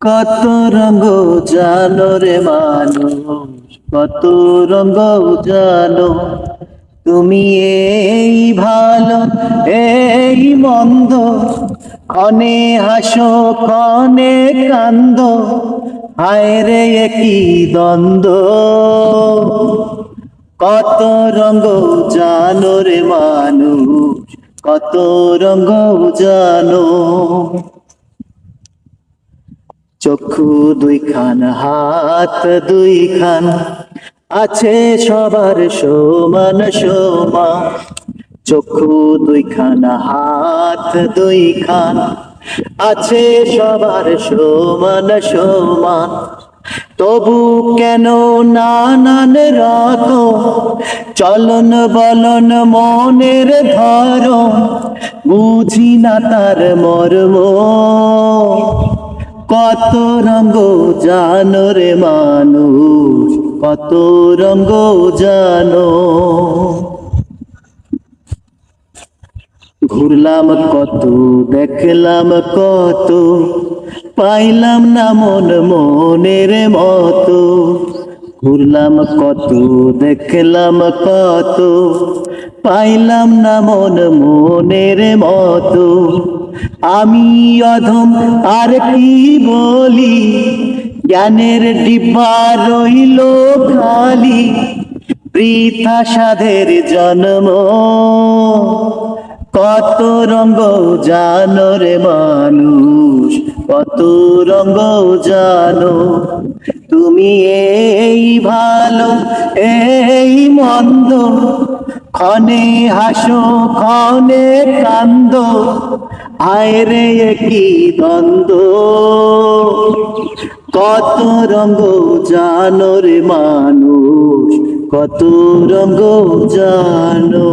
কত রঙ জানো রে মানুষ, কত রঙ জানো। তুমি এই ভালো এই মন্দ, ক্ষণে হাসো ক্ষণে কান্দ, হায় রে কি দ্বন্দ্ব। কত রঙ জানো রে মানুষ, কত রঙ জানো। চক্ষু দুইখান হাত দুইখান, আছে সবার সমান সমান। চক্ষু দুইখান হাত দুইখান, আছে সবার সমান সমান। তবু কেন নানান রত, চলন বলন মনের ধরন, বুঝি না তার মর্ম। কত রঙ জানো রে মানুষ, কত রঙ জানো। ঘুরলাম কত দেখলাম কত, পাইলাম না মন মনের মতো। ঘুরলাম কত দেখলাম কত, পাইলাম না মন মনের মতো। আমি অধম আর কি বলি, জ্ঞানের ডিব্বা রইল খালি, বৃথা সাধের জন্ম। কত রঙ জানো রে মানুষ, কত রঙ জানো। তুমি এই ভালো এই মন্দ, ক্ষণে হাসো ক্ষণে কান্দ, হায় রে কি দ্বন্দ্ব। কত রঙ জানো রে মানুষ, কত রঙ জানো।